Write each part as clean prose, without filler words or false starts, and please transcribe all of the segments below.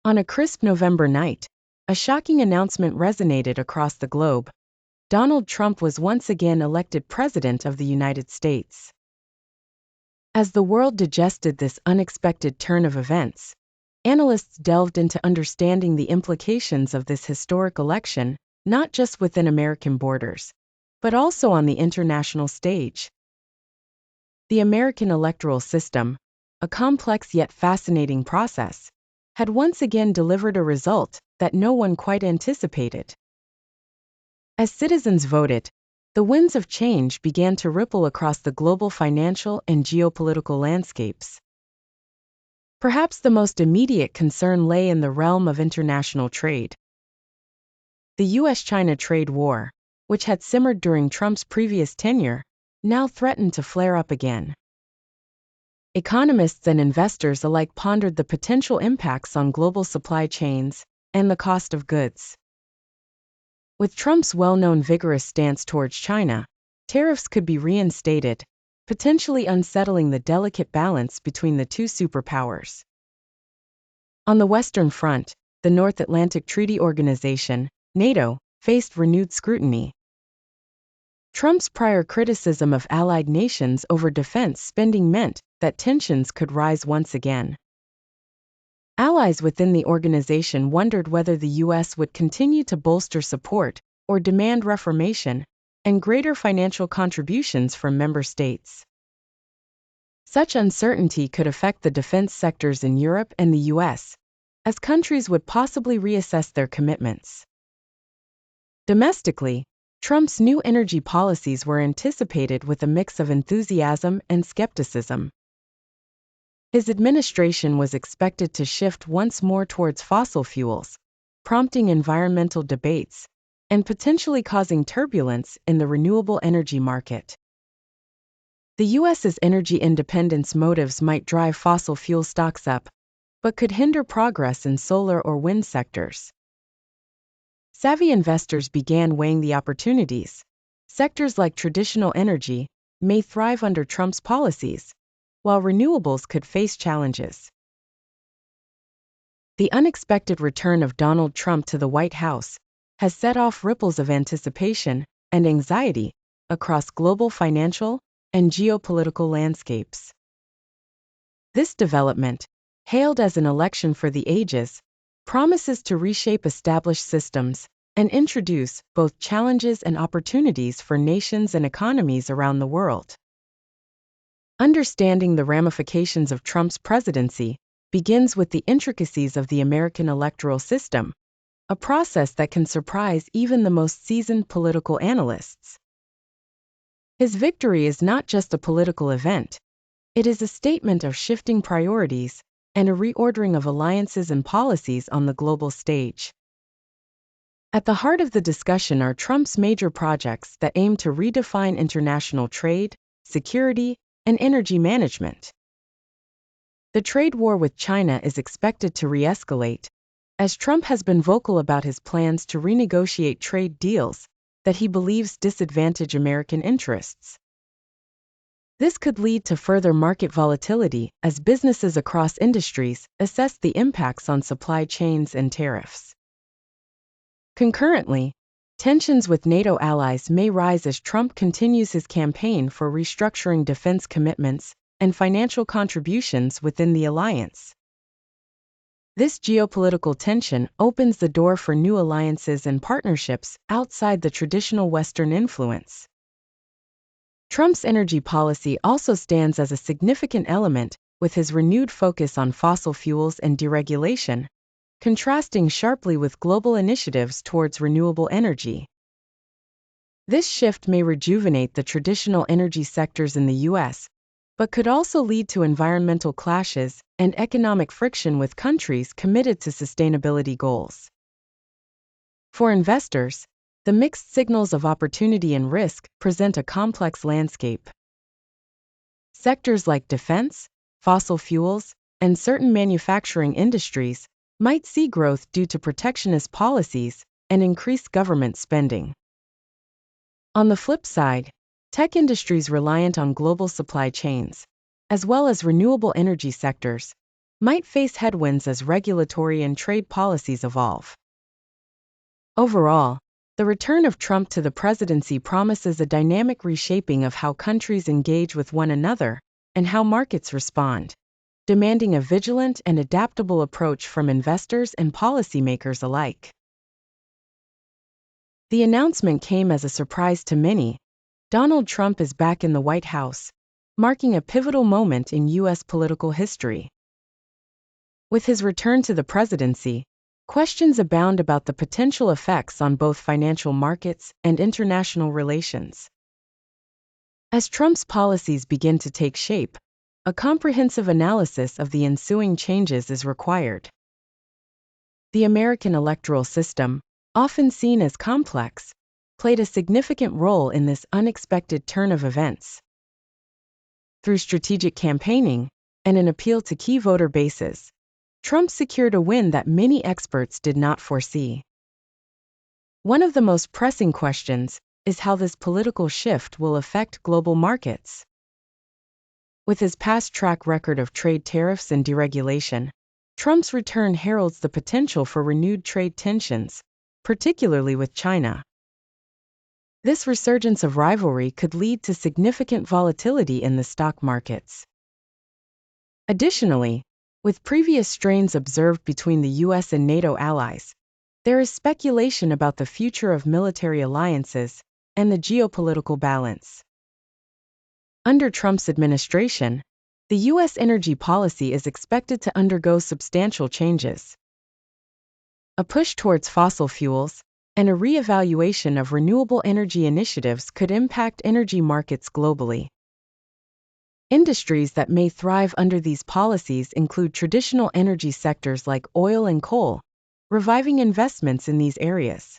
On a crisp November night, a shocking announcement resonated across the globe. Donald Trump was once again elected President of the United States. As the world digested this unexpected turn of events, analysts delved into understanding the implications of this historic election, not just within American borders, but also on the international stage. The American electoral system, a complex yet fascinating process, had once again delivered a result that no one quite anticipated. As citizens voted, the winds of change began to ripple across the global financial and geopolitical landscapes. Perhaps the most immediate concern lay in the realm of international trade. The US-China trade war, which had simmered during Trump's previous tenure, now threatened to flare up again. Economists and investors alike pondered the potential impacts on global supply chains and the cost of goods. With Trump's well-known vigorous stance towards China, tariffs could be reinstated, potentially unsettling the delicate balance between the two superpowers. On the Western Front, the North Atlantic Treaty Organization, NATO, faced renewed scrutiny. Trump's prior criticism of allied nations over defense spending meant that tensions could rise once again. Allies within the organization wondered whether the U.S. would continue to bolster support or demand reformation and greater financial contributions from member states. Such uncertainty could affect the defense sectors in Europe and the U.S., as countries would possibly reassess their commitments. Domestically, Trump's new energy policies were anticipated with a mix of enthusiasm and skepticism. His administration was expected to shift once more towards fossil fuels, prompting environmental debates and potentially causing turbulence in the renewable energy market. The U.S.'s energy independence motives might drive fossil fuel stocks up, but could hinder progress in solar or wind sectors. Savvy investors began weighing the opportunities. Sectors like traditional energy may thrive under Trump's policies, while renewables could face challenges. The unexpected return of Donald Trump to the White House has set off ripples of anticipation and anxiety across global financial and geopolitical landscapes. This development, hailed as an election for the ages, promises to reshape established systems and introduce both challenges and opportunities for nations and economies around the world. Understanding the ramifications of Trump's presidency begins with the intricacies of the American electoral system, a process that can surprise even the most seasoned political analysts. His victory is not just a political event, it is a statement of shifting priorities and a reordering of alliances and policies on the global stage. At the heart of the discussion are Trump's major projects that aim to redefine international trade, security, and energy management. The trade war with China is expected to re-escalate, as Trump has been vocal about his plans to renegotiate trade deals that he believes disadvantage American interests. This could lead to further market volatility as businesses across industries assess the impacts on supply chains and tariffs. Concurrently, tensions with NATO allies may rise as Trump continues his campaign for restructuring defense commitments and financial contributions within the alliance. This geopolitical tension opens the door for new alliances and partnerships outside the traditional Western influence. Trump's energy policy also stands as a significant element, with his renewed focus on fossil fuels and deregulation, contrasting sharply with global initiatives towards renewable energy. This shift may rejuvenate the traditional energy sectors in the U.S., but could also lead to environmental clashes and economic friction with countries committed to sustainability goals. For investors, the mixed signals of opportunity and risk present a complex landscape. Sectors like defense, fossil fuels, and certain manufacturing industries might see growth due to protectionist policies and increased government spending. On the flip side, tech industries reliant on global supply chains, as well as renewable energy sectors, might face headwinds as regulatory and trade policies evolve. Overall, the return of Trump to the presidency promises a dynamic reshaping of how countries engage with one another and how markets respond, demanding a vigilant and adaptable approach from investors and policymakers alike. The announcement came as a surprise to many. Donald Trump is back in the White House, marking a pivotal moment in U.S. political history. With his return to the presidency, questions abound about the potential effects on both financial markets and international relations. As Trump's policies begin to take shape, a comprehensive analysis of the ensuing changes is required. The American electoral system, often seen as complex, played a significant role in this unexpected turn of events. Through strategic campaigning and an appeal to key voter bases, Trump secured a win that many experts did not foresee. One of the most pressing questions is how this political shift will affect global markets. With his past track record of trade tariffs and deregulation, Trump's return heralds the potential for renewed trade tensions, particularly with China. This resurgence of rivalry could lead to significant volatility in the stock markets. Additionally, with previous strains observed between the U.S. and NATO allies, there is speculation about the future of military alliances and the geopolitical balance. Under Trump's administration, the U.S. energy policy is expected to undergo substantial changes. A push towards fossil fuels and a re-evaluation of renewable energy initiatives could impact energy markets globally. Industries that may thrive under these policies include traditional energy sectors like oil and coal, reviving investments in these areas.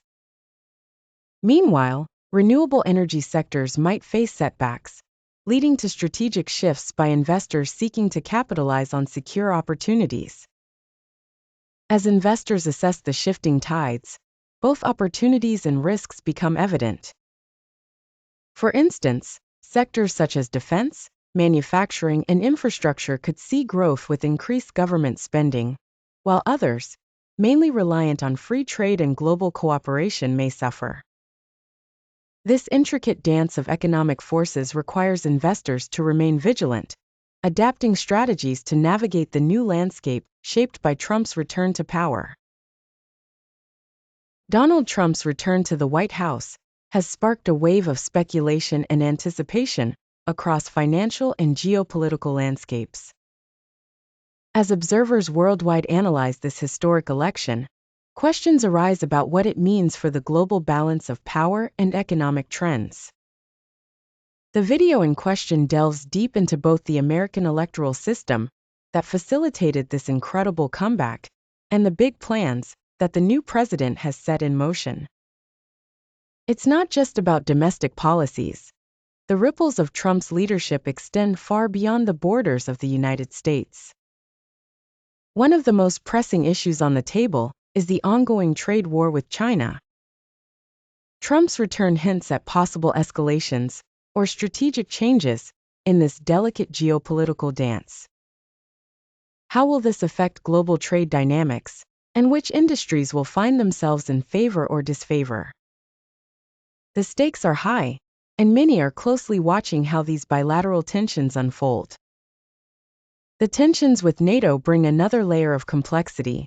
Meanwhile, renewable energy sectors might face setbacks, leading to strategic shifts by investors seeking to capitalize on secure opportunities. As investors assess the shifting tides, both opportunities and risks become evident. For instance, sectors such as defense, manufacturing, and infrastructure could see growth with increased government spending, while others, mainly reliant on free trade and global cooperation, may suffer. This intricate dance of economic forces requires investors to remain vigilant, adapting strategies to navigate the new landscape shaped by Trump's return to power. Donald Trump's return to the White House has sparked a wave of speculation and anticipation across financial and geopolitical landscapes. As observers worldwide analyze this historic election, questions arise about what it means for the global balance of power and economic trends. The video in question delves deep into both the American electoral system that facilitated this incredible comeback and the big plans that the new president has set in motion. It's not just about domestic policies. The ripples of Trump's leadership extend far beyond the borders of the United States. One of the most pressing issues on the table is the ongoing trade war with China. Trump's return hints at possible escalations or strategic changes in this delicate geopolitical dance. How will this affect global trade dynamics, and which industries will find themselves in favor or disfavor? The stakes are high, and many are closely watching how these bilateral tensions unfold. The tensions with NATO bring another layer of complexity.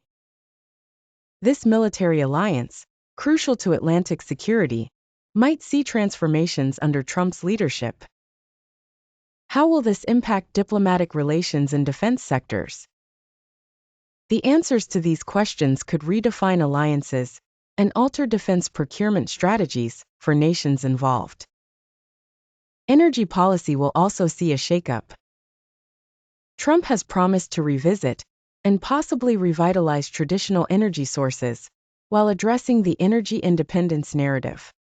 This military alliance, crucial to Atlantic security, might see transformations under Trump's leadership. How will this impact diplomatic relations in defense sectors? The answers to these questions could redefine alliances and alter defense procurement strategies for nations involved. Energy policy will also see a shakeup. Trump has promised to revisit and possibly revitalize traditional energy sources while addressing the energy independence narrative.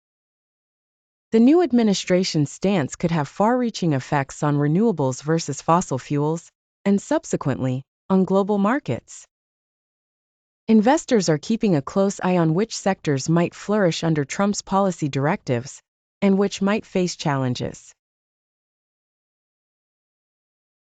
The new administration's stance could have far-reaching effects on renewables versus fossil fuels, and subsequently, on global markets. Investors are keeping a close eye on which sectors might flourish under Trump's policy directives, and which might face challenges.